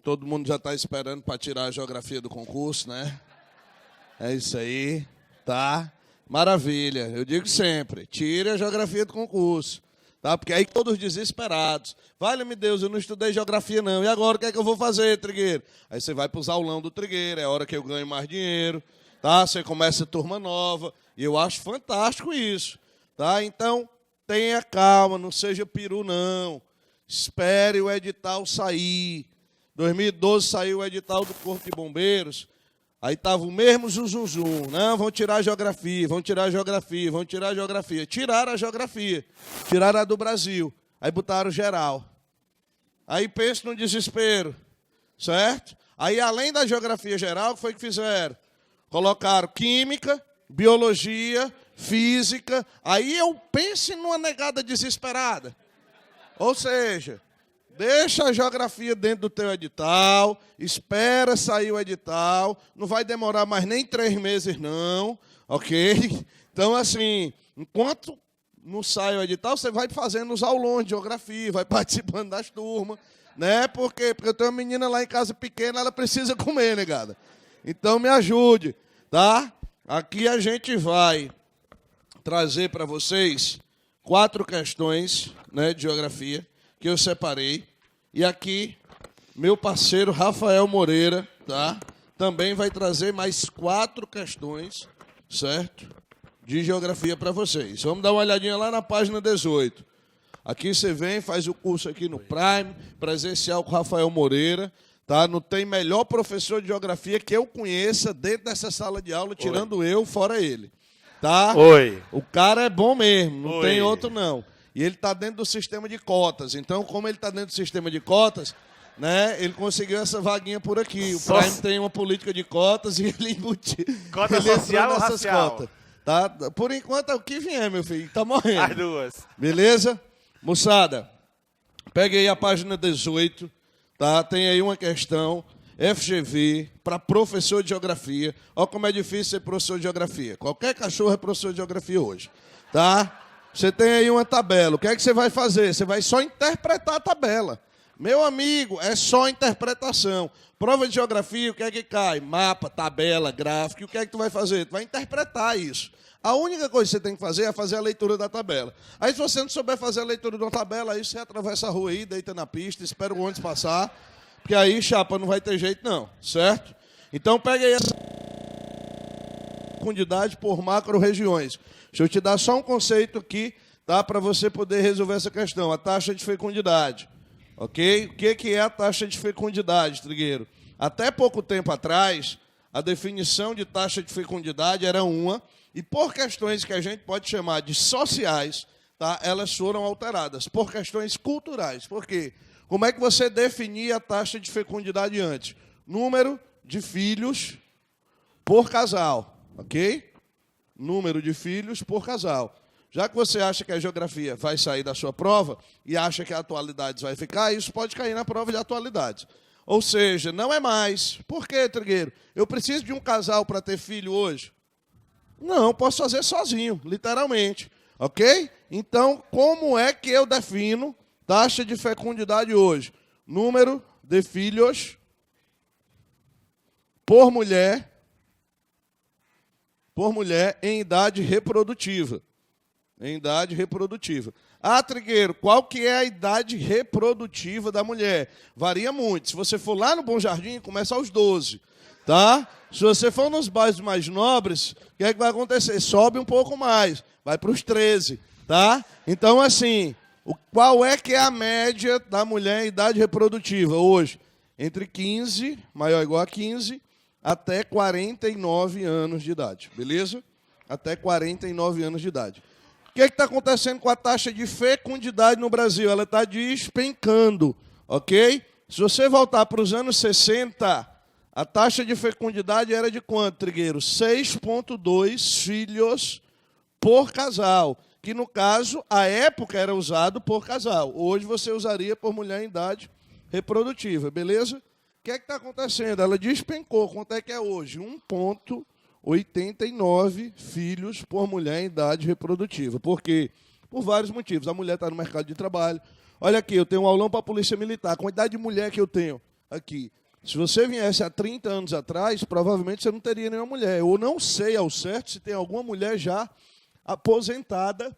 Todo mundo já está esperando para tirar a geografia do concurso, né? É isso aí, tá? Maravilha. Eu digo sempre, tire a geografia do concurso, tá? Porque aí todos desesperados. Vale-me Deus, eu não estudei geografia não. E agora o que é que eu vou fazer, Trigueiro? Aí você vai para os aulão do Trigueiro, é a hora que eu ganho mais dinheiro, tá? Você começa a turma nova. E eu acho fantástico isso, tá? Então, tenha calma, não seja peru não. Espere o edital sair. 2012 saiu o edital do Corpo de Bombeiros, aí estava o mesmo zuzuzum. Não, vão tirar a geografia, vão tirar a geografia, vão tirar a geografia. Tiraram a geografia, tiraram a do Brasil, aí botaram geral. Aí pensa no desespero, certo? Aí além da geografia geral, o que foi que fizeram? Colocaram química, biologia, física, aí eu penso numa negada desesperada. Ou seja, deixa a geografia dentro do teu edital, espera sair o edital, não vai demorar mais nem 3 meses não, ok? Então, assim, enquanto não sai o edital, você vai fazendo os aulões de geografia, vai participando das turmas, né? Por quê? Porque eu tenho uma menina lá em casa pequena, ela precisa comer, negada. Então, me ajude, tá? Aqui a gente vai trazer para vocês 4 questões, né, de geografia que eu separei. E aqui, meu parceiro Rafael Moreira, tá? Também vai trazer mais 4 questões, certo? De geografia para vocês. Vamos dar uma olhadinha lá na página 18. Aqui você vem, faz o curso aqui no Prime, presencial com o Rafael Moreira, tá? Não tem melhor professor de geografia que eu conheça dentro dessa sala de aula, tirando eu, fora ele. Tá? Oi. O cara é bom mesmo, não tem outro não. E ele está dentro do sistema de cotas. Então, como ele está dentro do sistema de cotas, né, ele conseguiu essa vaguinha por aqui. O Prime tem uma política de cotas e ele embutiu. Cota ele social ou racial? Cotas. Tá? Por enquanto é o que vier, meu filho. Tá morrendo. As duas. Beleza? Moçada, pegue aí a página 18. Tá? Tem aí uma questão. FGV, para professor de geografia. Olha como é difícil ser professor de geografia. Qualquer cachorro é professor de geografia hoje. Tá? Você tem aí uma tabela. O que é que você vai fazer? Você vai só interpretar a tabela. Meu amigo, é só interpretação. Prova de geografia, o que é que cai? Mapa, tabela, gráfico. E o que é que tu vai fazer? Tu vai interpretar isso. A única coisa que você tem que fazer é fazer a leitura da tabela. Aí, se você não souber fazer a leitura da tabela, aí você atravessa a rua aí, deita na pista, espera o ônibus passar. Porque aí, chapa, não vai ter jeito não, certo? Então, pega aí essa fecundidade por macro-regiões. Deixa eu te dar só um conceito aqui, tá? Para você poder resolver essa questão. A taxa de fecundidade, ok? O que é a taxa de fecundidade, Trigueiro? Até pouco tempo atrás, a definição de taxa de fecundidade era uma, e por questões que a gente pode chamar de sociais, tá? Elas foram alteradas, por questões culturais. Por quê? Como é que você definia a taxa de fecundidade antes? Número de filhos por casal, ok? Número de filhos por casal. Já que você acha que a geografia vai sair da sua prova e acha que a atualidades vai ficar, isso pode cair na prova de atualidades. Ou seja, não é mais. Por quê, Trigueiro? Eu preciso de um casal para ter filho hoje? Não, posso fazer sozinho, literalmente. Ok? Então, como é que eu defino taxa de fecundidade hoje? Número de filhos por mulher em idade reprodutiva. Em idade reprodutiva. Ah, Trigueiro, qual que é a idade reprodutiva da mulher? Varia muito. Se você for lá no Bom Jardim, começa aos 12. Tá? Se você for nos bairros mais nobres, o que é que vai acontecer? Sobe um pouco mais. Vai para os 13. Tá? Então, assim, qual é que é a média da mulher em idade reprodutiva hoje? Entre 15, maior ou igual a 15, até 49 anos de idade, beleza? Até 49 anos de idade. O que está acontecendo com a taxa de fecundidade no Brasil? Ela está despencando, ok? Se você voltar para os anos 60, a taxa de fecundidade era de quanto, Trigueiro? 6,2 filhos por casal, que no caso, a época era usado por casal. Hoje você usaria por mulher em idade reprodutiva, beleza? O que é que está acontecendo? Ela despencou. Quanto é que é hoje? 1,89 filhos por mulher em idade reprodutiva. Por quê? Por vários motivos. A mulher está no mercado de trabalho. Olha aqui, eu tenho um aulão para a Polícia Militar. A quantidade de mulher que eu tenho aqui. Se você viesse há 30 anos atrás, provavelmente você não teria nenhuma mulher. Eu não sei ao certo se tem alguma mulher já aposentada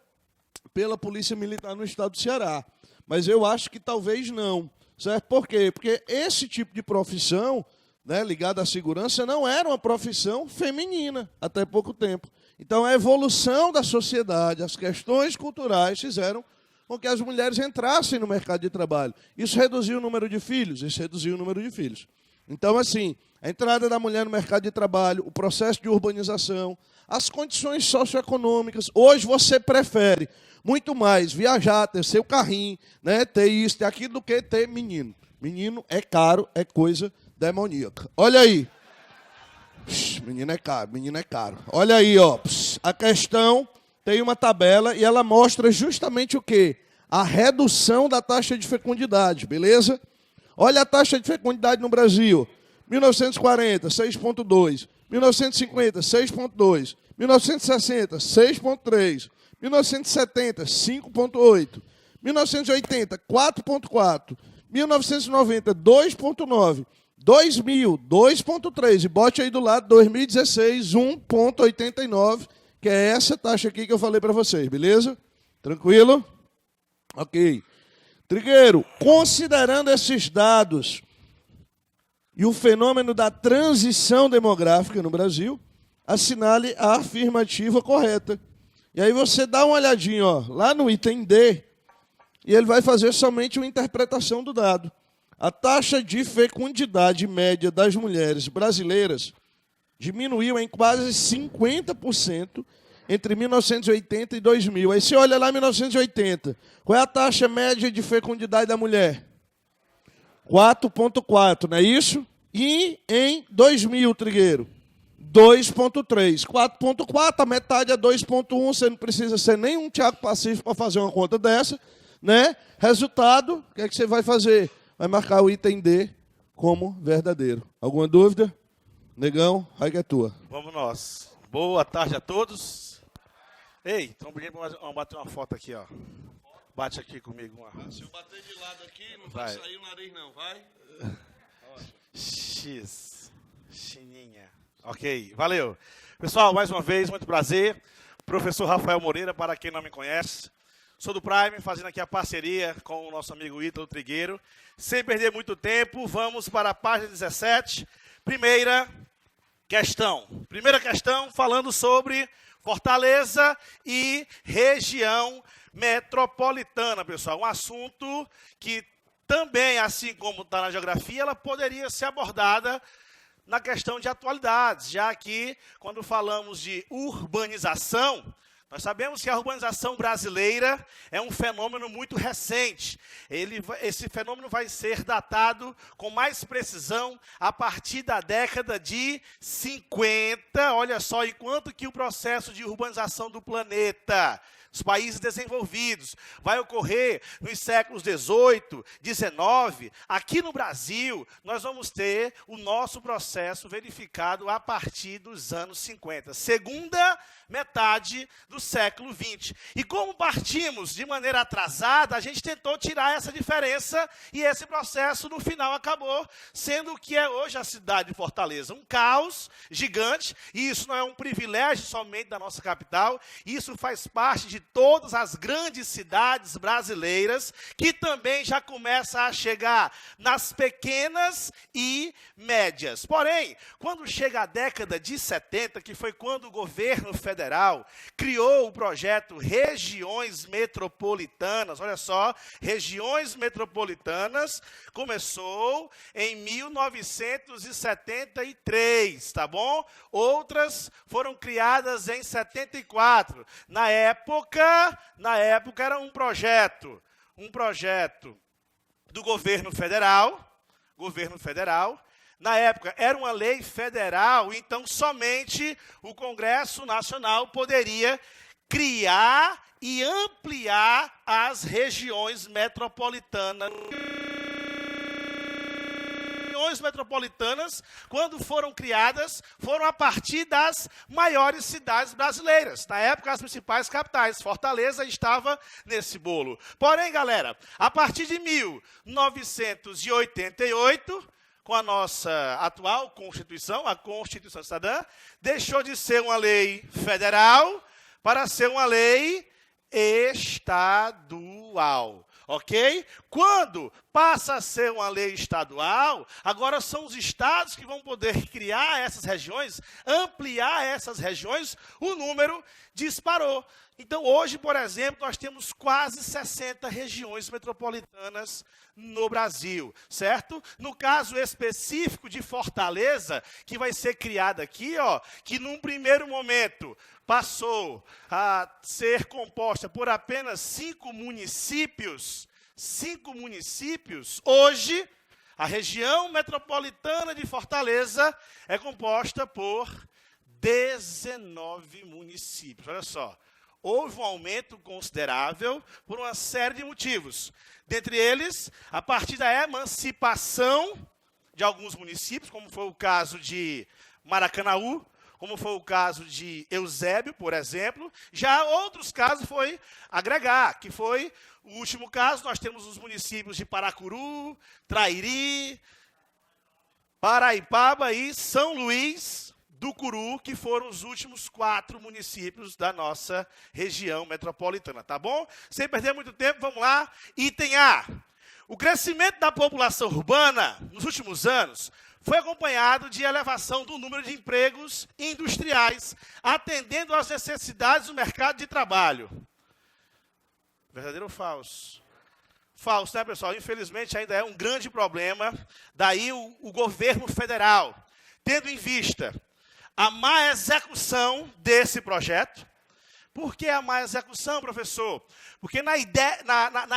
pela Polícia Militar no estado do Ceará. Mas eu acho que talvez não. Certo? Por quê? Porque esse tipo de profissão, né, ligada à segurança, não era uma profissão feminina até pouco tempo. Então, a evolução da sociedade, as questões culturais fizeram com que as mulheres entrassem no mercado de trabalho. Isso reduziu o número de filhos? Isso reduziu o número de filhos. Então, assim, a entrada da mulher no mercado de trabalho, o processo de urbanização, as condições socioeconômicas. Hoje você prefere muito mais viajar, ter seu carrinho, né, ter isso, ter aquilo, do que ter menino. Menino é caro, é coisa demoníaca. Olha aí. Menino é caro, menino é caro. Olha aí, ó. A questão tem uma tabela e ela mostra justamente o quê? A redução da taxa de fecundidade, beleza? Olha a taxa de fecundidade no Brasil. 1940, 6,2. 1950, 6,2. 1960, 6,3. 1970, 5,8. 1980, 4,4. 1990, 2,9. 2000, 2,3. E bote aí do lado 2016, 1,89, que é essa taxa aqui que eu falei para vocês, beleza? Tranquilo? Ok. Trigueiro, considerando esses dados e o fenômeno da transição demográfica no Brasil, assinale a afirmativa correta. E aí você dá uma olhadinha, ó, lá no item D, e ele vai fazer somente uma interpretação do dado. A taxa de fecundidade média das mulheres brasileiras diminuiu em quase 50% entre 1980 e 2000. Aí você olha lá em 1980, qual é a taxa média de fecundidade da mulher? 4,4, não é isso? E em 2000, Trigueiro, 2,3. 4,4, a metade é 2,1, você não precisa ser nem um Thiago Pacífico para fazer uma conta dessa, né? Resultado, o que é que você vai fazer? Vai marcar o item D como verdadeiro. Alguma dúvida? Negão, aí que é tua. Vamos nós. Boa tarde a todos. Ei, então vamos bater uma foto aqui, ó. Bate aqui comigo. Se eu bater de lado aqui, não vai sair o nariz não, vai? Chininha. Ok, valeu. Pessoal, mais uma vez, muito prazer. Professor Rafael Moreira, para quem não me conhece. Sou do Prime, fazendo aqui a parceria com o nosso amigo Ítalo Trigueiro. Sem perder muito tempo, vamos para a página 17. Primeira questão, falando sobre Fortaleza e região metropolitana, pessoal. Um assunto que também, assim como está na geografia, ela poderia ser abordada na questão de atualidades, já que, quando falamos de urbanização, nós sabemos que a urbanização brasileira é um fenômeno muito recente. Esse fenômeno vai ser datado com mais precisão a partir da década de 50. Olha só, enquanto que o processo de urbanização do planeta, os países desenvolvidos, vai ocorrer nos séculos 18, 19, aqui no Brasil, nós vamos ter o nosso processo verificado a partir dos anos 50, segunda metade do século 20. E como partimos de maneira atrasada, a gente tentou tirar essa diferença e esse processo, no final, acabou sendo o que é hoje a cidade de Fortaleza. Um caos gigante, e isso não é um privilégio somente da nossa capital, isso faz parte de todas as grandes cidades brasileiras, que também já começa a chegar nas pequenas e médias. Porém, quando chega a década de 70, que foi quando o governo federal criou o projeto Regiões Metropolitanas, olha só, Regiões Metropolitanas, começou em 1973, tá bom? Outras foram criadas em 74. Na época era um projeto do governo federal. Na época, era uma lei federal, então somente o Congresso Nacional poderia criar e ampliar as regiões metropolitanas. Regiões metropolitanas, quando foram criadas, foram a partir das maiores cidades brasileiras. Na época, as principais capitais. Fortaleza estava nesse bolo. Porém, galera, a partir de 1988... com a nossa atual Constituição, a Constituição Cidadã, deixou de ser uma lei federal para ser uma lei estadual. Ok? Quando passa a ser uma lei estadual, agora são os estados que vão poder criar essas regiões, ampliar essas regiões, o número disparou. Então, hoje, por exemplo, nós temos quase 60 regiões metropolitanas no Brasil, certo? No caso específico de Fortaleza, que vai ser criada aqui, ó, que num primeiro momento passou a ser composta por apenas 5 municípios, hoje, a região metropolitana de Fortaleza é composta por 19 municípios. Olha só, houve um aumento considerável por uma série de motivos. Dentre eles, a partir da emancipação de alguns municípios, como foi o caso de Maracanaú, como foi o caso de Eusébio, por exemplo. Já outros casos foi agregar, que foi o último caso. Nós temos os municípios de Paracuru, Trairi, Paraipaba e São Luís do Curu, que foram os últimos 4 municípios da nossa região metropolitana, tá bom? Sem perder muito tempo, vamos lá. Item A. O crescimento da população urbana nos últimos anos foi acompanhado de elevação do número de empregos industriais, atendendo às necessidades do mercado de trabalho. Verdadeiro ou falso? Falso, né, pessoal? Infelizmente, ainda é um grande problema. Daí o governo federal, tendo em vista a má execução desse projeto. Por que a má execução, professor? Porque na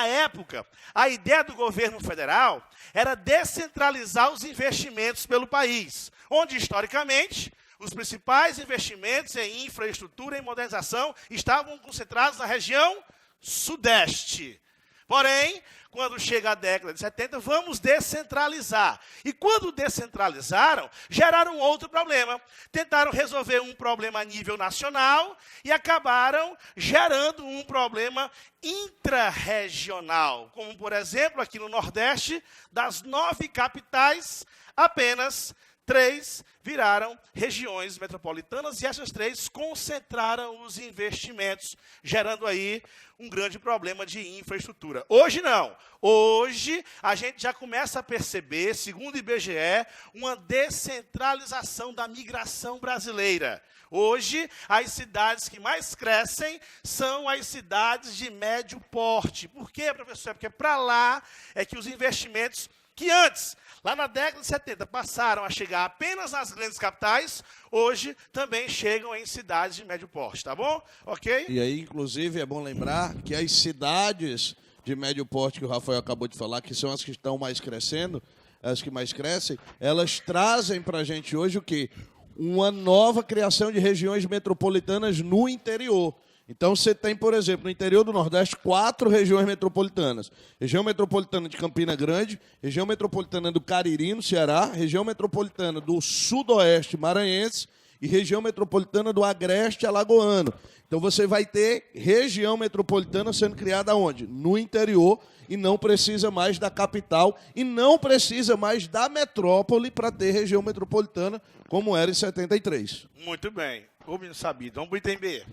época, a ideia do governo federal era descentralizar os investimentos pelo país, onde, historicamente, os principais investimentos em infraestrutura e modernização estavam concentrados na região sudeste. Porém, quando chega a década de 70, vamos descentralizar. E quando descentralizaram, geraram outro problema. Tentaram resolver um problema a nível nacional e acabaram gerando um problema intrarregional. Como, por exemplo, aqui no Nordeste, das 9 capitais, apenas 3 viraram regiões metropolitanas e essas 3 concentraram os investimentos, gerando aí um grande problema de infraestrutura. Hoje não. Hoje a gente já começa a perceber, segundo o IBGE, uma descentralização da migração brasileira. Hoje, as cidades que mais crescem são as cidades de médio porte. Por quê, professor? Porque para lá é que os investimentos que antes, lá na década de 70, passaram a chegar apenas nas grandes capitais, hoje também chegam em cidades de médio porte, tá bom? Ok? E aí, inclusive, é bom lembrar que as cidades de médio porte que o Rafael acabou de falar, que são as que estão mais crescendo, as que mais crescem, elas trazem para a gente hoje o quê? Uma nova criação de regiões metropolitanas no interior. Então, você tem, por exemplo, no interior do Nordeste, 4 regiões metropolitanas. Região metropolitana de Campina Grande, região metropolitana do Cariri, no Ceará, região metropolitana do Sudoeste maranhense e região metropolitana do Agreste alagoano. Então, você vai ter região metropolitana sendo criada onde? No interior, e não precisa mais da capital, e não precisa mais da metrópole para ter região metropolitana, como era em 73. Muito bem. Ouvindo sabido. Vamos para o item B.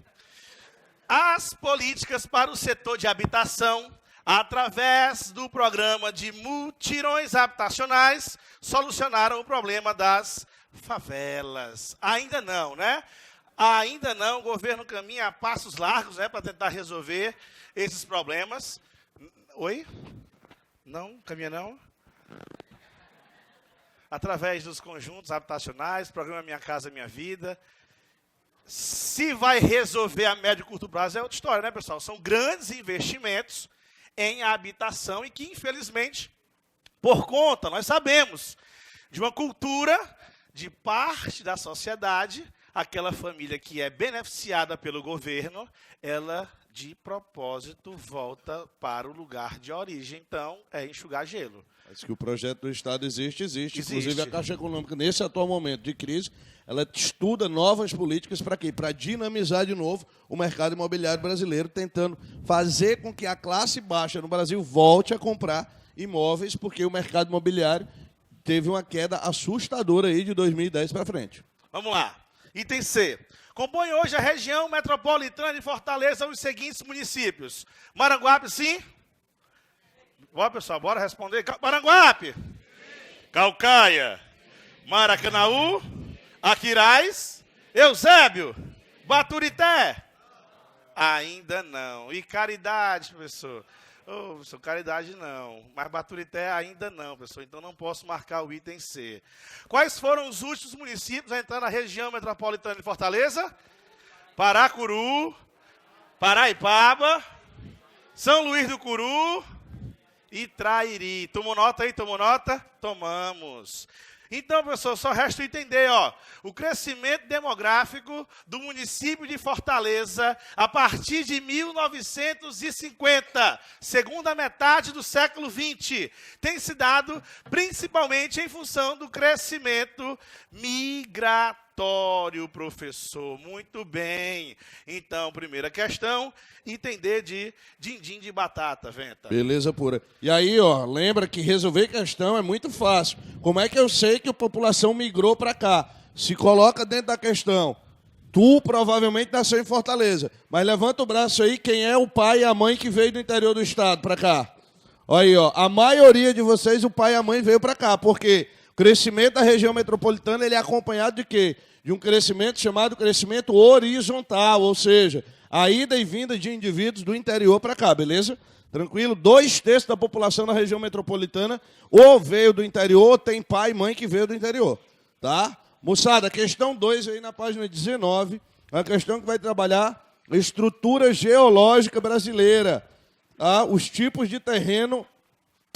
As políticas para o setor de habitação, através do programa de mutirões habitacionais, solucionaram o problema das favelas. Ainda não, né? Ainda não, o governo caminha a passos largos, né, para tentar resolver esses problemas. Oi? Não? Caminha não? Através dos conjuntos habitacionais, programa Minha Casa Minha Vida. Se vai resolver a médio e curto prazo é outra história, né, pessoal? São grandes investimentos em habitação e que, infelizmente, por conta, nós sabemos, de uma cultura de parte da sociedade, aquela família que é beneficiada pelo governo, ela, de propósito, volta para o lugar de origem. Então, é enxugar gelo. Mas que o projeto do Estado existe. Inclusive, a Caixa Econômica, nesse atual momento de crise, ela estuda novas políticas para quê? Para dinamizar de novo o mercado imobiliário brasileiro, tentando fazer com que a classe baixa no Brasil volte a comprar imóveis, porque o mercado imobiliário teve uma queda assustadora aí de 2010 para frente. Vamos lá. Item C. Compõe hoje a região metropolitana de Fortaleza os seguintes municípios. Maranguape, sim? Bora, pessoal, bora responder. Maranguape. Calcaia. Maracanaú. Aquiraz. Eusébio. Baturité. Ainda não. E Caridade, professor? Ô, professor, Caridade não. Mas Baturité ainda não, professor. Então não posso marcar o item C. Quais foram os últimos municípios a entrar na região metropolitana de Fortaleza? Paracuru, Paraipaba, São Luís do Curu e Trairi. Tomou nota aí? Tomou nota? Tomamos. Então, professor, só resta entender, ó, o crescimento demográfico do município de Fortaleza a partir de 1950, segunda metade do século XX, tem se dado principalmente em função do crescimento migratório, professor. Muito bem. Então, primeira questão, entender de din-din de batata, Venta. Beleza pura. E aí, ó, lembra que resolver questão é muito fácil. Como é que eu sei que a população migrou para cá? Se coloca dentro da questão. Tu provavelmente nasceu em Fortaleza, mas levanta o braço aí, quem é o pai e a mãe que veio do interior do estado para cá? Olha aí, ó, a maioria de vocês, o pai e a mãe veio para cá, porque o crescimento da região metropolitana ele é acompanhado de quê? De um crescimento chamado crescimento horizontal, ou seja, a ida e vinda de indivíduos do interior para cá, beleza? Tranquilo? 2/3 da população da região metropolitana ou veio do interior, ou tem pai e mãe que veio do interior, tá? Moçada, questão 2 aí na página 19, é uma questão que vai trabalhar a estrutura geológica brasileira, tá? Os tipos de terreno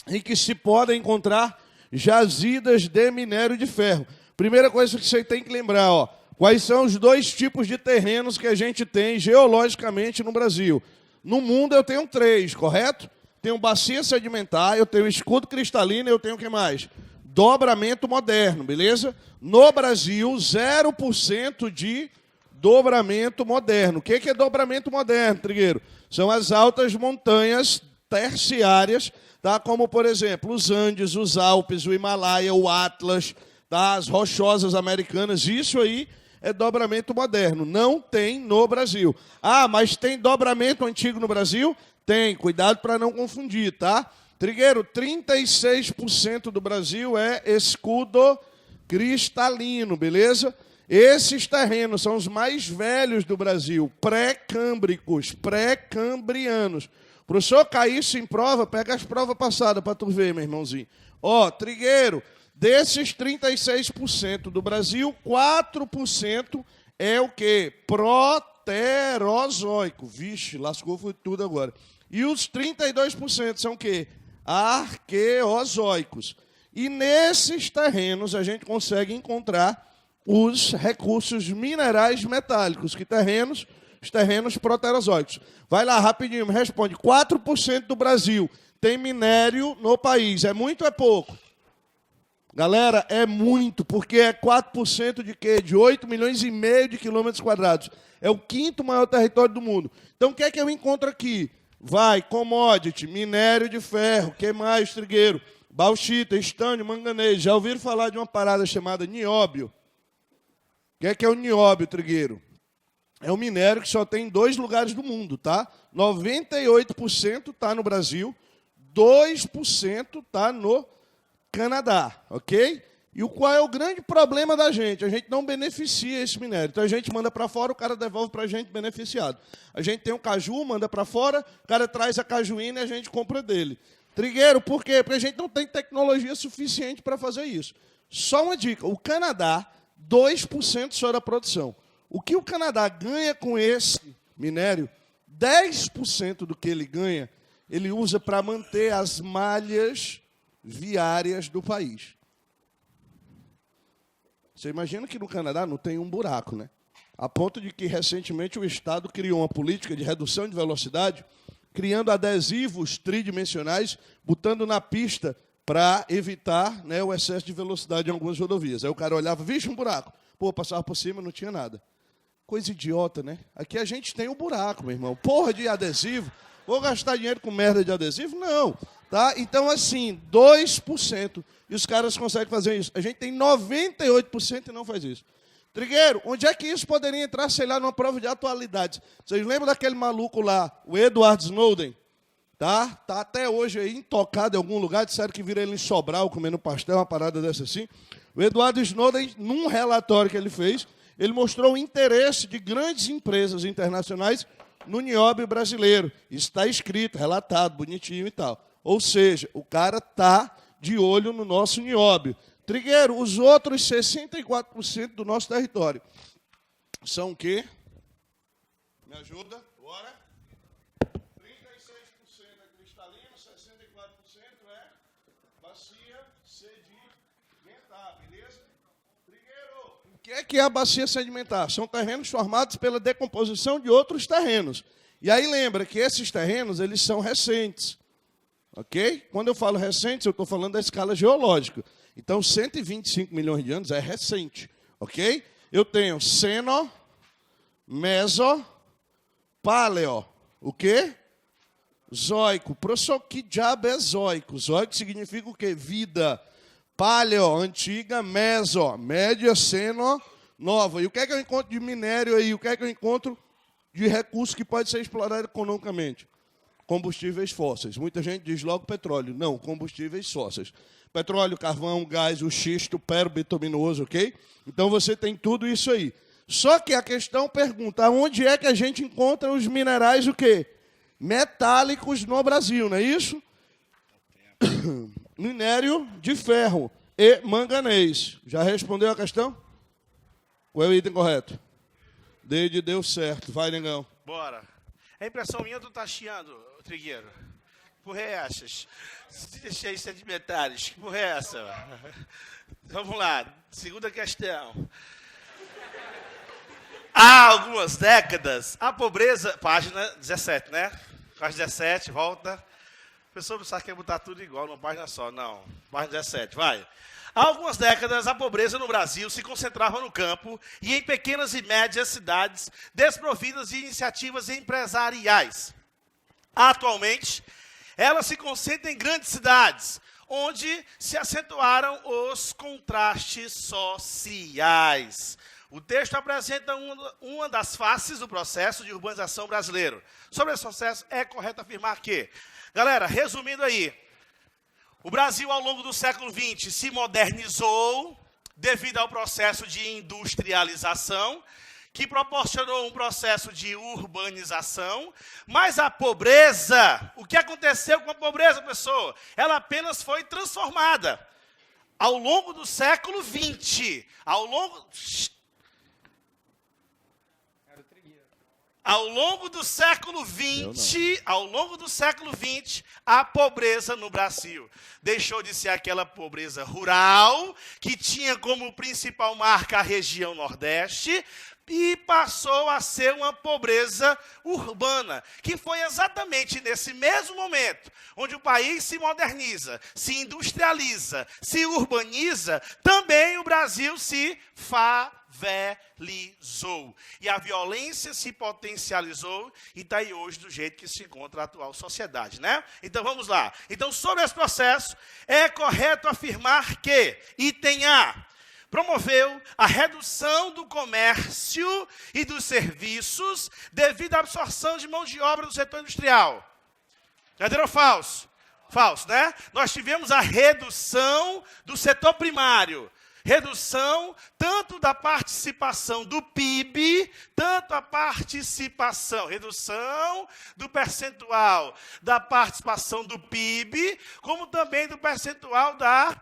em que se podem encontrar jazidas de minério de ferro. Primeira coisa que você tem que lembrar, ó, quais são os 2 tipos de terrenos que a gente tem geologicamente no Brasil. No mundo eu tenho 3, correto? Tenho bacia sedimentar, eu tenho escudo cristalino e eu tenho o que mais? Dobramento moderno, beleza? No Brasil, 0% de dobramento moderno. O que é dobramento moderno, Trigueiro? São as altas montanhas terciárias, tá? Como, por exemplo, os Andes, os Alpes, o Himalaia, o Atlas, tá? As rochosas americanas. Isso aí é dobramento moderno. Não tem no Brasil. Ah, mas tem dobramento antigo no Brasil? Tem. Cuidado para não confundir, tá? Trigueiro, 36% do Brasil é escudo cristalino, beleza? Esses terrenos são os mais velhos do Brasil, pré-câmbricos, pré-cambrianos. Professor, cair isso em prova, pega as provas passadas para tu ver, meu irmãozinho. Ó, Trigueiro, desses 36% do Brasil, 4% é o quê? Proterozoico. Vixe, lascou foi tudo agora. E os 32% são o quê? Arqueozoicos. E nesses terrenos a gente consegue encontrar os recursos minerais metálicos. Que terrenos? Os terrenos proterozoicos. Vai lá, rapidinho, me responde. 4% do Brasil tem minério no país. É muito ou é pouco? Galera, é muito, porque é 4% de quê? De 8,5 milhões de quilômetros quadrados. É o 5º maior território do mundo. Então, o que é que eu encontro aqui? Vai, commodity, minério de ferro, que mais, Trigueiro? Bauxita, estânio, manganês. Já ouviram falar de uma parada chamada nióbio? O que é o nióbio, Trigueiro? É um minério que só tem em 2 lugares do mundo, tá? 98% está no Brasil, 2% está no Canadá, ok? E qual é o grande problema da gente? A gente não beneficia esse minério. Então a gente manda para fora, o cara devolve para a gente beneficiado. A gente tem um caju, manda para fora, o cara traz a cajuína e a gente compra dele. Trigueiro, por quê? Porque a gente não tem tecnologia suficiente para fazer isso. Só uma dica, o Canadá, 2% só da produção. O que o Canadá ganha com esse minério, 10% do que ele ganha, ele usa para manter as malhas viárias do país. Você imagina que no Canadá não tem um buraco, né? A ponto de que, recentemente, o Estado criou uma política de redução de velocidade, criando adesivos tridimensionais, botando na pista para evitar, né, o excesso de velocidade em algumas rodovias. Aí o cara olhava, vixe, um buraco. Pô, passava por cima, não tinha nada. Coisa idiota, né? Aqui a gente tem um buraco, meu irmão. Porra de adesivo. Vou gastar dinheiro com merda de adesivo? Não. Tá? Então, assim, 2%. E os caras conseguem fazer isso. A gente tem 98% e não faz isso. Trigueiro, onde é que isso poderia entrar, sei lá, numa prova de atualidades? Vocês lembram daquele maluco lá, o Edward Snowden? Tá até hoje aí intocado em algum lugar, disseram que vira ele em Sobral comendo pastel, uma parada dessa assim. O Edward Snowden, num relatório que ele fez, ele mostrou o interesse de grandes empresas internacionais no nióbio brasileiro. Isso está escrito, relatado, bonitinho e tal. Ou seja, o cara está de olho no nosso nióbio. Trigueiro, os outros 64% do nosso território são o quê? Me ajuda? Bora. 36% é cristalino, 64% é bacia sedimentar, beleza? Trigueiro, o que é a bacia sedimentar? São terrenos formados pela decomposição de outros terrenos. E aí lembra que esses terrenos, eles são recentes. Ok? Quando eu falo recentes, eu estou falando da escala geológica. Então, 125 milhões de anos é recente. Ok? Eu tenho seno, meso, paleo. O quê? Zoico. Professor, que diabo é zoico? Zoico significa o quê? Vida. Paleo, antiga, meso, média, seno, nova. E o que é que eu encontro de minério aí? O que é que eu encontro de recurso que pode ser explorado economicamente? Combustíveis fósseis. Muita gente diz logo petróleo. Não, combustíveis fósseis. Petróleo, carvão, gás, o xisto, ferro bituminoso, ok? Então você tem tudo isso aí. Só que a questão pergunta, onde é que a gente encontra os minerais o quê? Metálicos no Brasil, não é isso? Minério de ferro e manganês. Já respondeu a questão? Qual é o item correto? D de deu certo. Vai, negão. Bora. É impressão minha, tu tá chiando, Trigueiro. Que porra é essas? Se deixei sedimentares, que porra é essa? Vamos lá, segunda questão. Há algumas décadas, a pobreza... Página 17, né? Página 17, volta. O professor não quer botar tudo igual numa página só. Não, página 17, vai. Há algumas décadas, a pobreza no Brasil se concentrava no campo e em pequenas e médias cidades desprovidas de iniciativas empresariais. Atualmente, ela se concentra em grandes cidades, onde se acentuaram os contrastes sociais. O texto apresenta uma das faces do processo de urbanização brasileiro. Sobre esse processo, é correto afirmar que... Galera, resumindo aí, o Brasil, ao longo do século XX, se modernizou devido ao processo de industrialização, que proporcionou um processo de urbanização, mas a pobreza, o que aconteceu com a pobreza, pessoal? Ela apenas foi transformada. Ao longo do século XX, ao longo do século XX, a pobreza no Brasil deixou de ser aquela pobreza rural, que tinha como principal marca a região Nordeste, e passou a ser uma pobreza urbana, que foi exatamente nesse mesmo momento, onde o país se moderniza, se industrializa, se urbaniza, também o Brasil se favelizou. E a violência se potencializou e está aí hoje do jeito que se encontra a atual sociedade, né? Então, vamos lá. Então, sobre esse processo, é correto afirmar que, item A, promoveu a redução do comércio e dos serviços devido à absorção de mão de obra do setor industrial. Verdadeiro ou falso? Falso, né? Nós tivemos a redução do setor primário. Redução tanto da participação do PIB, redução do percentual da participação do PIB, como também do percentual da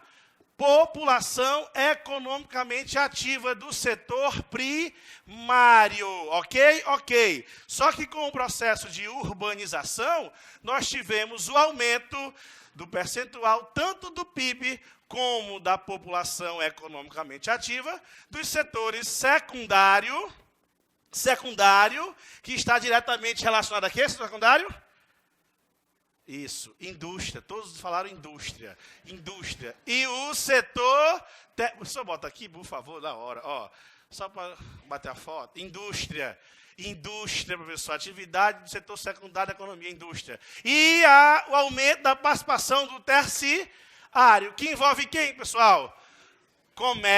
população economicamente ativa do setor primário, ok? Ok. Só que com o processo de urbanização, nós tivemos o aumento do percentual tanto do PIB como da população economicamente ativa, dos setores secundário, que está diretamente relacionado a quê, secundário? Isso, indústria, todos falaram indústria. E o setor... Só bota aqui, por favor, na hora, ó, só para bater a foto. Indústria. Indústria, professor, atividade do setor secundário da economia, indústria. E o aumento da participação do terciário, que envolve quem, pessoal? Comércio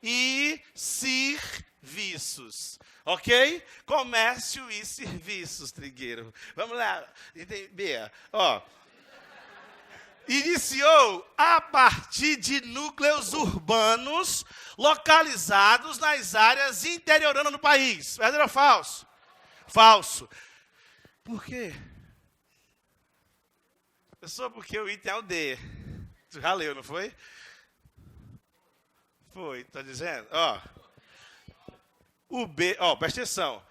e serviços. Ok? Comércio e serviços, Trigueiro. Vamos lá. Bia, ó. Iniciou a partir de núcleos urbanos localizados nas áreas interioranas do país. Verdadeiro ou falso? Falso. Por quê? Pessoal, porque o item é o D. Tu já leu, não foi? Foi, tá dizendo? Ó. O B, ó, presta atenção.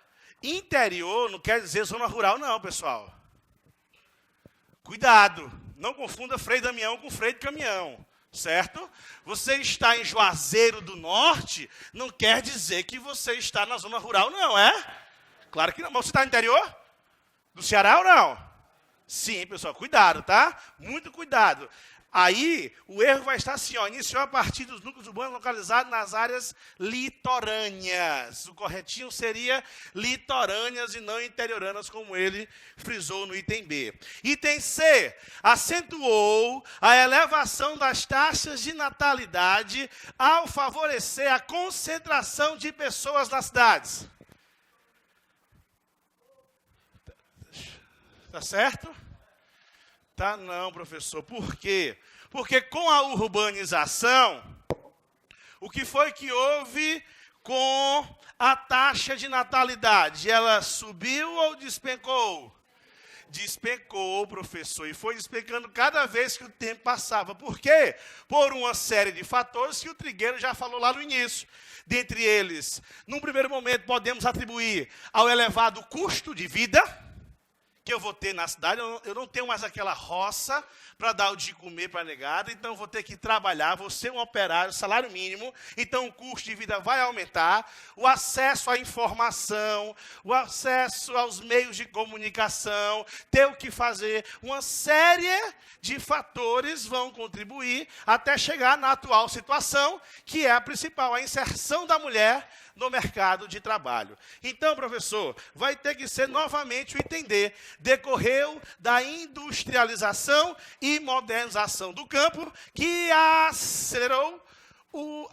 Interior não quer dizer zona rural, não, pessoal. Cuidado. Não confunda freio de Damião com freio de caminhão, certo? Você está em Juazeiro do Norte, não quer dizer que você está na zona rural, não, é? Claro que não. Mas você está no interior? Do Ceará ou não? Sim, pessoal, cuidado, tá? Muito cuidado. Aí, o erro vai estar assim, ó, iniciou a partir dos núcleos urbanos localizados nas áreas litorâneas. O corretinho seria litorâneas e não interioranas, como ele frisou no item B. Item C, acentuou a elevação das taxas de natalidade ao favorecer a concentração de pessoas nas cidades. Tá certo? Tá não, professor. Por quê? Porque com a urbanização, o que foi que houve com a taxa de natalidade? Ela subiu ou despencou? Despencou, professor, e foi despencando cada vez que o tempo passava. Por quê? Por uma série de fatores que o Trigueiro já falou lá no início. Dentre eles, num primeiro momento, podemos atribuir ao elevado custo de vida que eu vou ter na cidade. Eu não tenho mais aquela roça para dar o de comer para a negada, então eu vou ter que trabalhar, vou ser um operário, salário mínimo, então o custo de vida vai aumentar, o acesso à informação, o acesso aos meios de comunicação, ter o que fazer, uma série de fatores vão contribuir até chegar na atual situação, que é a principal, a inserção da mulher no mercado de trabalho. Então, professor, vai ter que ser novamente o entender. Decorreu da industrialização e modernização do campo, que acelerou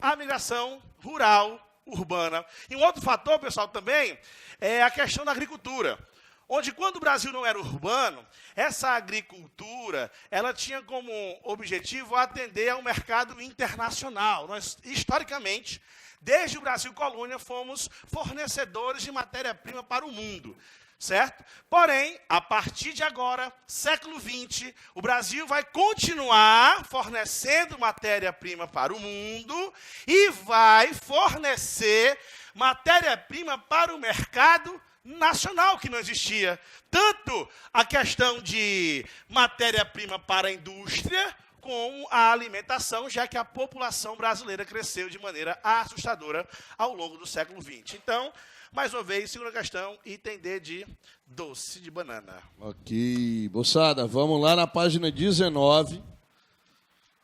a migração rural, urbana. E um outro fator, pessoal, também, é a questão da agricultura. Onde, quando o Brasil não era urbano, essa agricultura, ela tinha como objetivo atender ao mercado internacional. Nós, historicamente, desde o Brasil colônia, fomos fornecedores de matéria-prima para o mundo, certo? Porém, a partir de agora, século XX, o Brasil vai continuar fornecendo matéria-prima para o mundo e vai fornecer matéria-prima para o mercado nacional, que não existia. Tanto a questão de matéria-prima para a indústria, com a alimentação, já que a população brasileira cresceu de maneira assustadora ao longo do século XX. Então, mais uma vez, segunda questão, item D de doce de banana. Ok. Moçada, vamos lá na página 19,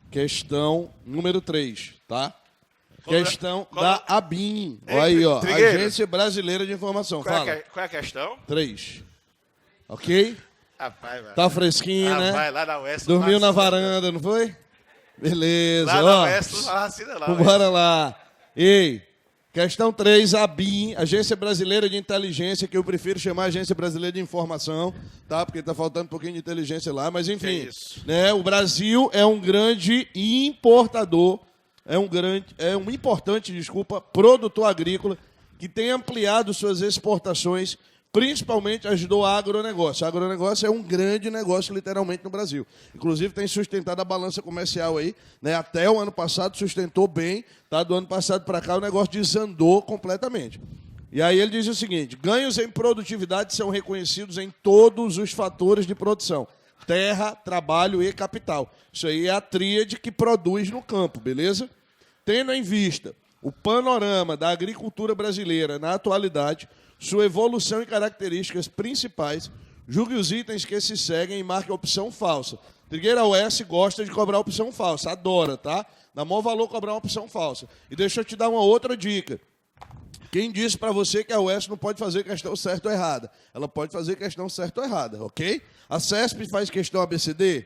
questão número 3, tá? Questão da ABIN. Olha aí, ó. Trigueiro. Agência Brasileira de Informação. Qual Fala. é a questão? 3. Ok? Rapaz, velho. Tá fresquinho, né? Vai lá na Oeste. Dormiu na varanda, não foi? Beleza. Lá ó. na Oeste, não fala assim, não. Bora lá. Ei, questão 3, ABIN, Agência Brasileira de Inteligência, que eu prefiro chamar Agência Brasileira de Informação, tá? Porque tá faltando um pouquinho de inteligência lá, mas enfim. Né? O Brasil é um grande importador, é um importante, produtor agrícola, que tem ampliado suas exportações, principalmente as do agronegócio. O agronegócio é um grande negócio, literalmente, no Brasil. Inclusive, tem sustentado a balança comercial aí, né? Até o ano passado sustentou bem, tá? Do ano passado para cá o negócio desandou completamente. E aí ele diz o seguinte: ganhos em produtividade são reconhecidos em todos os fatores de produção: terra, trabalho e capital. Isso aí é a tríade que produz no campo, beleza? Tendo em vista o panorama da agricultura brasileira na atualidade, sua evolução e características principais, julgue os itens que se seguem e marque a opção falsa. Trigueira OS gosta de cobrar opção falsa, adora, tá? Dá maior valor cobrar uma opção falsa. E deixa eu te dar uma outra dica. Quem disse para você que a UES não pode fazer questão certa ou errada? Ela pode fazer questão certa ou errada, ok? A CESP faz questão ABCD?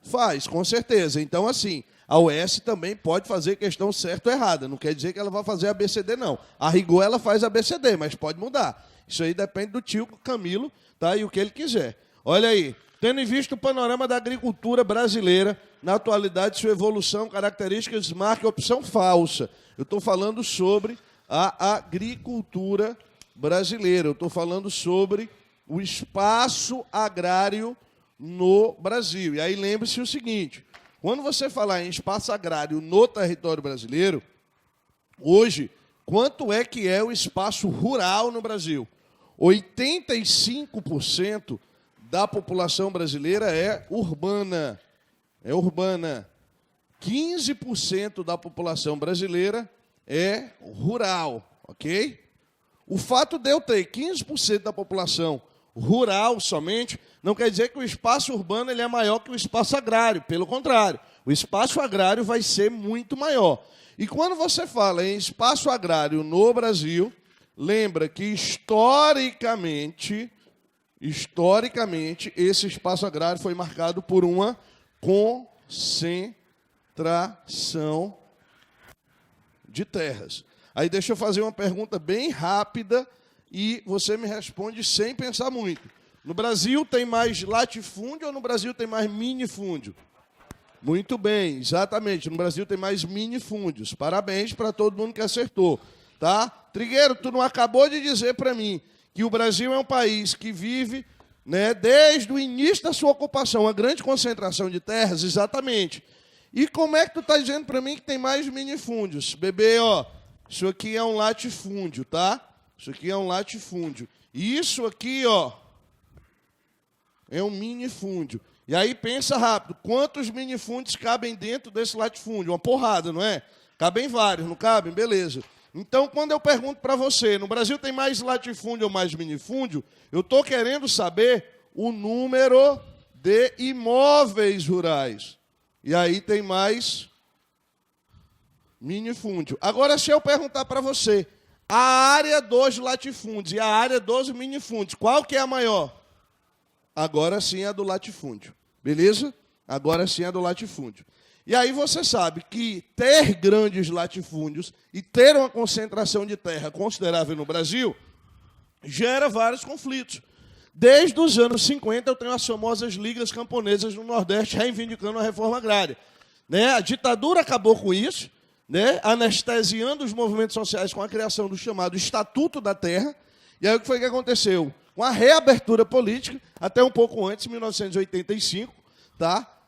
Faz, com certeza. Então, assim, a UES também pode fazer questão certa ou errada. Não quer dizer que ela vai fazer ABCD, não. A rigor, ela faz ABCD, mas pode mudar. Isso aí depende do tio Camilo, tá? E o que ele quiser. Olha aí. Tendo em vista o panorama da agricultura brasileira, na atualidade, sua evolução, características, marca opção falsa. Eu estou falando sobre a agricultura brasileira. Eu estou falando sobre o espaço agrário no Brasil. E aí lembre-se o seguinte, quando você falar em espaço agrário no território brasileiro, hoje, quanto é que é o espaço rural no Brasil? 85% da população brasileira é urbana. É urbana. 15% da população brasileira é rural, ok? O fato de eu ter 15% da população rural somente, não quer dizer que o espaço urbano ele é maior que o espaço agrário. Pelo contrário, o espaço agrário vai ser muito maior. E quando você fala em espaço agrário no Brasil, lembra que historicamente, esse espaço agrário foi marcado por uma concentração de terras. Aí deixa eu fazer uma pergunta bem rápida e você me responde sem pensar muito. No Brasil tem mais latifúndio ou no Brasil tem mais minifúndio? Muito bem, exatamente. No Brasil tem mais minifúndios. Parabéns para todo mundo que acertou. Tá? Trigueiro, tu não acabou de dizer para mim que o Brasil é um país que vive, né, desde o início da sua ocupação, uma grande concentração de terras? Exatamente. E como é que tu está dizendo para mim que tem mais minifúndios? Bebê, ó, isso aqui é um latifúndio, tá? Isso aqui é um latifúndio. E isso aqui, ó, é um minifúndio. E aí pensa rápido, quantos minifúndios cabem dentro desse latifúndio? Uma porrada, não é? Cabem vários, não cabem? Beleza. Então, quando eu pergunto para você, no Brasil tem mais latifúndio ou mais minifúndio, eu estou querendo saber o número de imóveis rurais. E aí tem mais minifúndio. Agora, se eu perguntar para você, a área dos latifúndios e a área dos minifúndios, qual que é a maior? Agora sim é a do latifúndio. Beleza? Agora sim é a do latifúndio. E aí você sabe que ter grandes latifúndios e ter uma concentração de terra considerável no Brasil gera vários conflitos. Desde os anos 50 eu tenho as famosas ligas camponesas no Nordeste reivindicando a reforma agrária. Né? A ditadura acabou com isso, né? Anestesiando os movimentos sociais com a criação do chamado Estatuto da Terra. E aí o que foi que aconteceu? Com a reabertura política, até um pouco antes, em 1985, tá?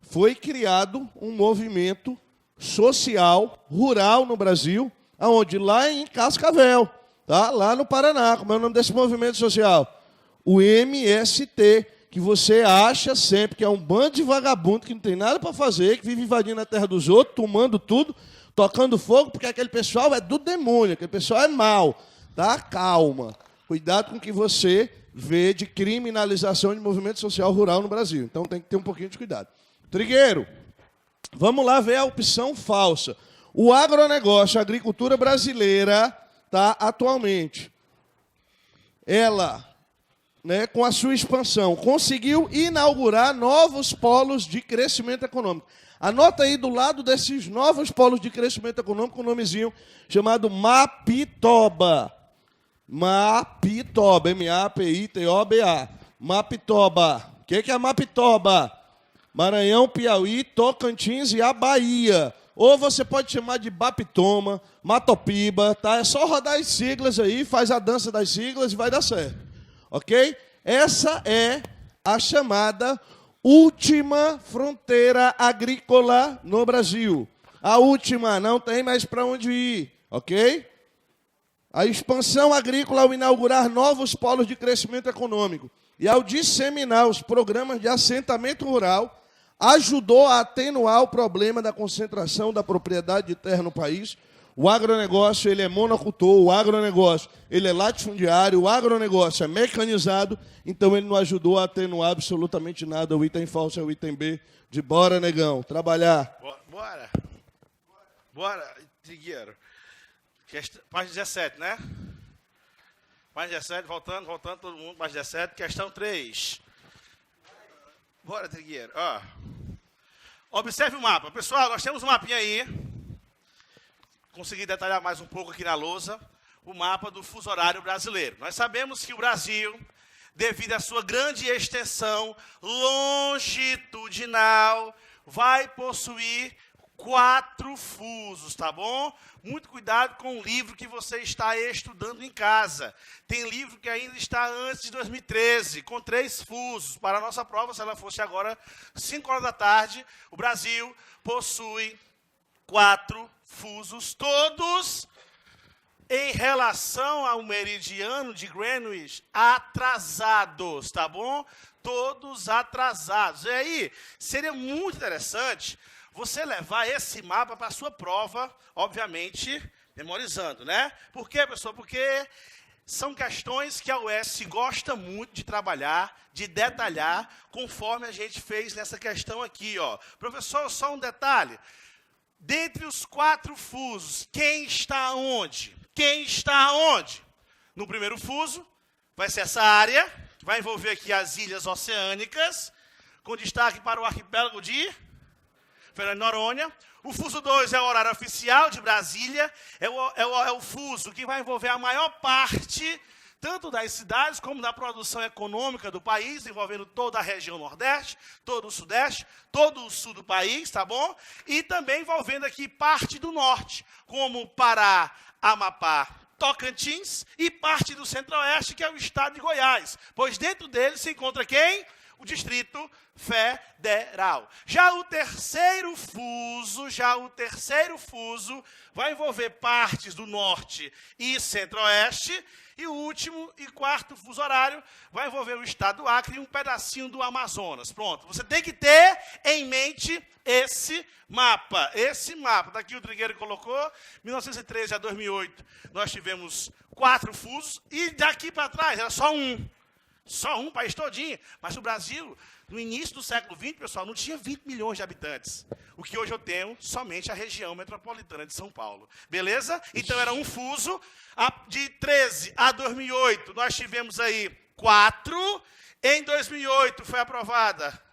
Foi criado um movimento social, rural no Brasil, aonde? Lá em Cascavel, tá? Lá no Paraná. Como é o nome desse movimento social? O MST, que você acha sempre que é um bando de vagabundo que não tem nada para fazer, que vive invadindo a terra dos outros, tomando tudo, tocando fogo, porque aquele pessoal é do demônio, aquele pessoal é mau. Tá? Calma. Cuidado com o que você vê de criminalização de movimento social rural no Brasil. Então tem que ter um pouquinho de cuidado. Trigueiro, vamos lá ver a opção falsa. O agronegócio, a agricultura brasileira, tá, atualmente, ela, né, com a sua expansão, conseguiu inaugurar novos polos de crescimento econômico. Anota aí do lado desses novos polos de crescimento econômico um nomezinho chamado Mapitoba. Mapitoba, M-A-P-I-T-O-B-A. Mapitoba. O que é Mapitoba? Maranhão, Piauí, Tocantins e a Bahia. Ou você pode chamar de Bapitoma, Matopiba, tá? É só rodar as siglas aí, faz a dança das siglas e vai dar certo. Ok? Essa é a chamada última fronteira agrícola no Brasil. A última, não tem mais para onde ir. Ok? A expansão agrícola ao inaugurar novos polos de crescimento econômico e ao disseminar os programas de assentamento rural, ajudou a atenuar o problema da concentração da propriedade de terra no país. O agronegócio ele é monocultor, o agronegócio ele é latifundiário, o agronegócio é mecanizado, então ele não ajudou a atenuar absolutamente nada. O item falso é o item B de bora, negão, trabalhar. Bora, Trigueiro. Página 17, né? Página 17, voltando, todo mundo, página 17, questão 3. Bora, Trigueiro. Ó. Observe o mapa. Pessoal, nós temos um mapinha aí. Consegui detalhar mais um pouco aqui na lousa. O mapa do fuso horário brasileiro. Nós sabemos que o Brasil, devido à sua grande extensão longitudinal, vai possuir 4 fusos, tá bom? Muito cuidado com o livro que você está estudando em casa. Tem livro que ainda está antes de 2013, com 3 fusos. Para a nossa prova, se ela fosse agora 5 horas da tarde, o Brasil possui 4 fusos, todos em relação ao meridiano de Greenwich, atrasados, tá bom? Todos atrasados. E aí, seria muito interessante você levar esse mapa para a sua prova, obviamente, memorizando, né? Por quê, pessoal? Porque são questões que a UES gosta muito de trabalhar, de detalhar, conforme a gente fez nessa questão aqui, ó. Professor, só um detalhe. Dentre os 4 fusos, quem está onde? Quem está onde? No primeiro fuso, vai ser essa área, que vai envolver aqui as ilhas oceânicas, com destaque para o arquipélago de Fernando de Noronha. O fuso 2 é o horário oficial de Brasília, é o fuso que vai envolver a maior parte, tanto das cidades como da produção econômica do país, envolvendo toda a região Nordeste, todo o Sudeste, todo o Sul do país, tá bom? E também envolvendo aqui parte do Norte, como Pará, Amapá, Tocantins e parte do Centro-Oeste, que é o estado de Goiás, pois dentro dele se encontra quem? O Distrito Federal. Já o terceiro fuso vai envolver partes do Norte e Centro-Oeste, e o último e 4º fuso horário vai envolver o estado do Acre e um pedacinho do Amazonas. Pronto, você tem que ter em mente esse mapa. Daqui o Trigueiro colocou, 1913 a 2008, nós tivemos 4 fusos, e daqui para trás era só um. Só um país todinho. Mas o Brasil, no início do século XX, pessoal, não tinha 20 milhões de habitantes. O que hoje eu tenho somente a região metropolitana de São Paulo. Beleza? Então era um fuso. De 13 a 2008, nós tivemos aí 4. Em 2008 foi aprovada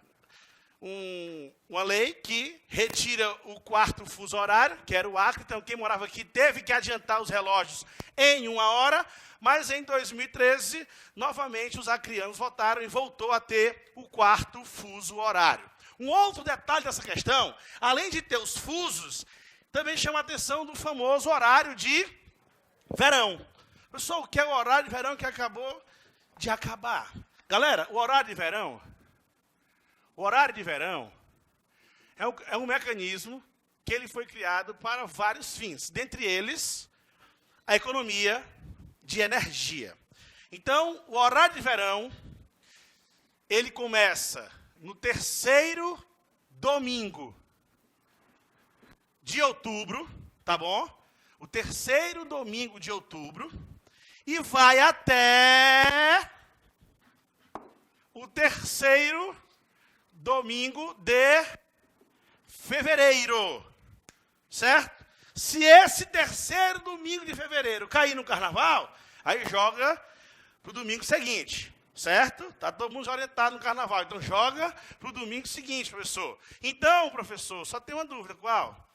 uma lei que retira o 4º fuso horário, que era o Acre. Então quem morava aqui teve que adiantar os relógios em 1 hora. Mas em 2013, novamente, os acrianos votaram e voltou a ter o 4º fuso horário. Um outro detalhe dessa questão, além de ter os fusos, também chama a atenção do famoso horário de verão. Pessoal, o que é o horário de verão que acabou de acabar? Galera, o horário de verão é um mecanismo que ele foi criado para vários fins, dentre eles, a economia de energia. Então, o horário de verão, ele começa no 3º domingo de outubro, tá bom? O 3º domingo de outubro, e vai até o 3º domingo de fevereiro, certo? Se esse 3º domingo de fevereiro cair no carnaval, aí joga para o domingo seguinte, certo? Está todo mundo já orientado no carnaval, então joga para o domingo seguinte, professor. Então, professor, só tem uma dúvida, qual?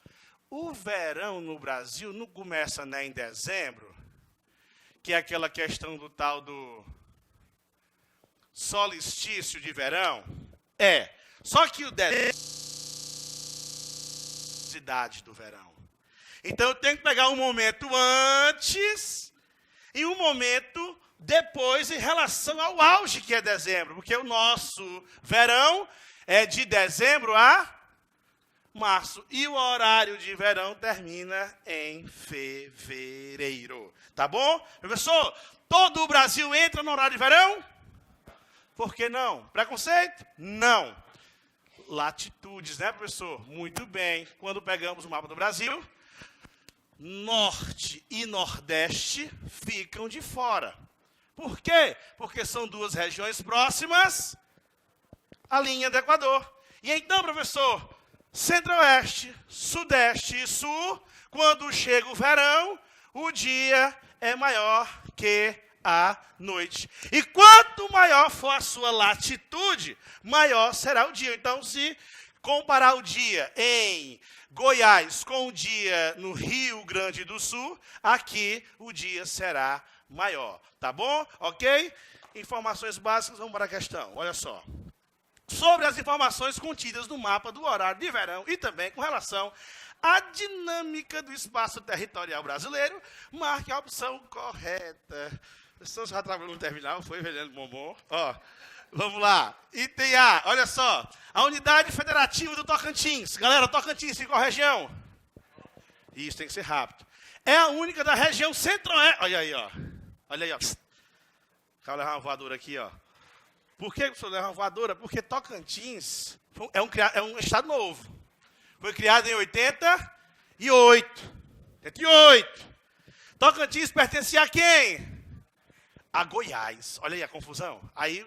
O verão no Brasil não começa, né, em dezembro, que é aquela questão do tal do solstício de verão? É, só que o dezembro é a idade do verão. Então, eu tenho que pegar um momento antes e um momento depois em relação ao auge, que é dezembro. Porque o nosso verão é de dezembro a março. E o horário de verão termina em fevereiro. Tá bom? Professor, todo o Brasil entra no horário de verão? Por que não? Preconceito? Não. Latitudes, né, professor? Muito bem. Quando pegamos o mapa do Brasil, Norte e Nordeste ficam de fora. Por quê? Porque são 2 regiões próximas à linha do Equador. E então, professor, Centro-Oeste, Sudeste e Sul, quando chega o verão, o dia é maior que a noite. E quanto maior for a sua latitude, maior será o dia. Então, se comparar o dia em Goiás com o dia no Rio Grande do Sul, aqui o dia será maior. Tá bom? Ok? Informações básicas, vamos para a questão. Olha só. Sobre as informações contidas no mapa do horário de verão e também com relação à dinâmica do espaço territorial brasileiro, marque a opção correta. Você já trabalhou no terminal, foi, velhando bombom? Ó, vamos lá. Item A, olha só. A unidade federativa do Tocantins. Galera, Tocantins, em qual região? Isso, tem que ser rápido. É a única da região centro-oeste. Olha aí, ó. Olha aí, ó. Vou levar uma voadora aqui, ó. Por que o senhor leva uma voadora? Porque Tocantins é um estado novo. Foi criado em 88. 88. Tocantins pertencia a quem? A Goiás. Olha aí a confusão. Aí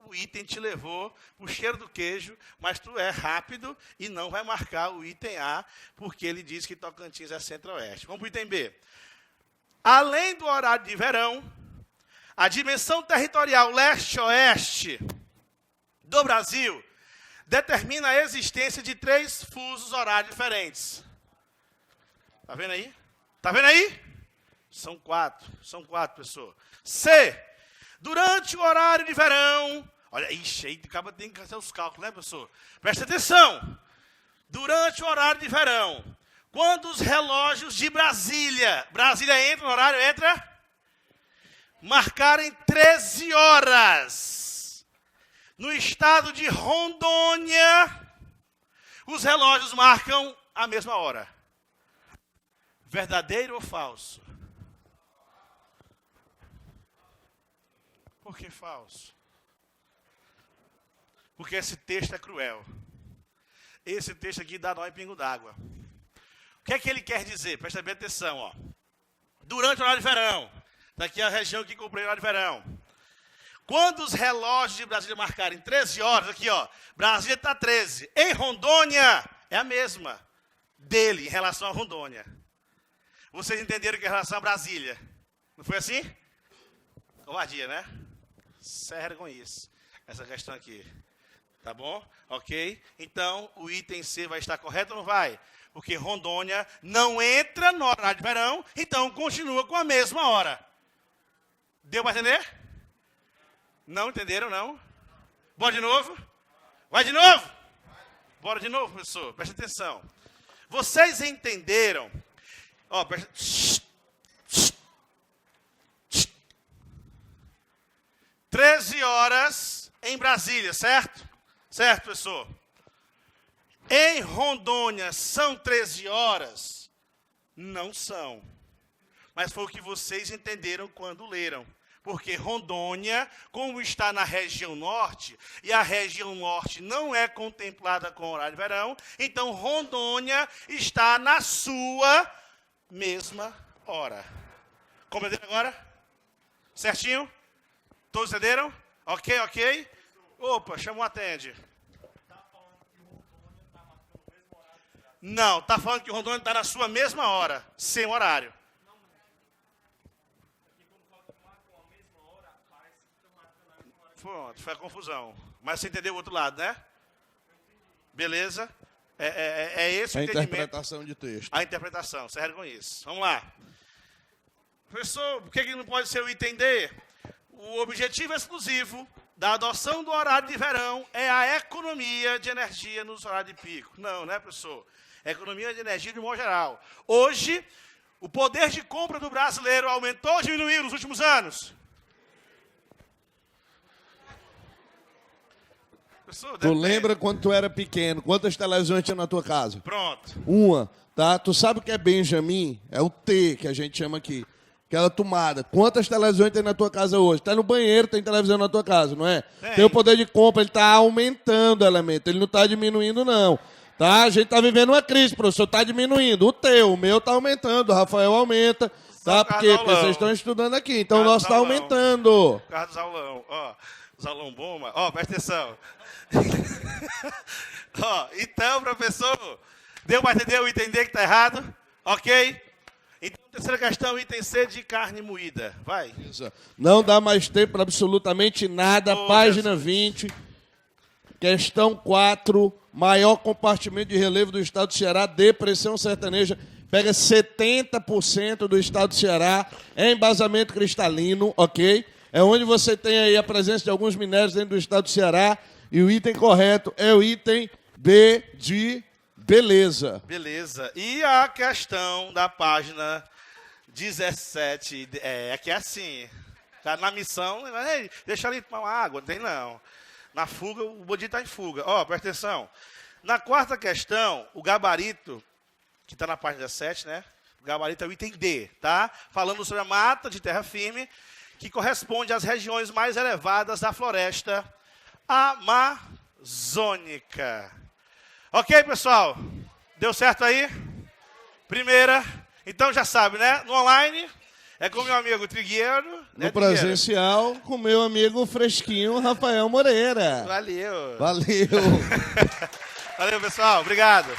o item te levou o cheiro do queijo, mas tu é rápido e não vai marcar o item A, porque ele diz que Tocantins é centro-oeste. Vamos para o item B. Além do horário de verão, a dimensão territorial leste-oeste do Brasil determina a existência de 3 fusos horários diferentes. Está vendo aí? Está vendo aí? São 4, pessoas. C. Durante o horário de verão, olha, ixi, aí acaba tem que fazer os cálculos, né, professor? Presta atenção. Durante o horário de verão, quando os relógios de Brasília entra no horário, marcarem 13 horas. No estado de Rondônia, os relógios marcam a mesma hora. Verdadeiro ou falso? Por que falso? Porque esse texto é cruel. Esse texto aqui dá nó em pingo d'água. O que é que ele quer dizer? Presta bem atenção, ó. Durante o horário de verão, daqui é a região que comprei o horário de verão. Quando os relógios de Brasília marcarem 13 horas, aqui, ó, Brasília está 13. Em Rondônia, é a mesma dele em relação a Rondônia. Vocês entenderam que é em relação a Brasília? Não foi assim? Covardia, né? Sério com isso. Essa questão aqui. Tá bom? Ok? Então, o item C vai estar correto ou não vai? Porque Rondônia não entra no horário de verão, então continua com a mesma hora. Deu para entender? Não entenderam, não? Bora de novo? Vai de novo? Bora de novo, professor. Presta atenção. Vocês entenderam? Ó, 13 horas em Brasília, certo? Certo, professor? Em Rondônia são 13 horas? Não são. Mas foi o que vocês entenderam quando leram. Porque Rondônia, como está na região norte, e a região norte não é contemplada com o horário de verão, então Rondônia está na sua mesma hora. Compreenderam agora? Certinho? Todos entenderam? Ok, ok? Opa, chamou, atende. Não, está falando que Rondônia está na sua mesma hora, sem horário. Pronto, foi a confusão. Mas você entendeu o outro lado, né? Beleza? É esse o entendimento. A interpretação de texto. A interpretação, sério com isso. Vamos lá. Professor, por que não pode ser o item D? O objetivo exclusivo da adoção do horário de verão é a economia de energia nos horários de pico. Não, né, professor? Economia de energia de modo geral. Hoje, o poder de compra do brasileiro aumentou ou diminuiu nos últimos anos? Tu lembra quando tu era pequeno, quantas televisões tinha na tua casa? Pronto. Uma, tá? Tu sabe o que é Benjamin? É o T que a gente chama aqui. Aquela tomada. Quantas televisões tem na tua casa hoje? Tá no banheiro, tem televisão na tua casa, não é? Tem o poder de compra, ele tá aumentando o elemento, ele não tá diminuindo, não. Tá? A gente tá vivendo uma crise, professor, tá diminuindo. O teu, o meu tá aumentando, o Rafael aumenta. Tá? Porque vocês estão estudando aqui, então o nosso tá aumentando. Por causa dos aulão, ó. Os aulão bomba. Ó, presta atenção. Ó, então, professor, deu para entender o item D que está errado? Ok? Então, terceira questão, item C de carne moída. Vai. Não dá mais tempo para absolutamente nada. Página 20. Questão 4. Maior compartimento de relevo do estado do Ceará. Depressão sertaneja. Pega 70% do estado do Ceará. É embasamento cristalino, ok? É onde você tem aí a presença de alguns minérios dentro do estado do Ceará. E o item correto é o item B de beleza. Beleza. E a questão da página 17, aqui é assim, tá na missão, deixa ali tomar uma água, não tem não. Na fuga, o bandido está em fuga. Ó, presta atenção. Na quarta questão, o gabarito, que está na página 17, né? O gabarito é o item D, tá? Falando sobre a mata de terra firme, que corresponde às regiões mais elevadas da floresta amazônica. Ok, pessoal? Deu certo aí? Primeira. Então já sabe, né? No online é com meu amigo Trigueiro. No presencial, com meu amigo fresquinho Rafael Moreira. Valeu. Valeu. Valeu, pessoal. Obrigado.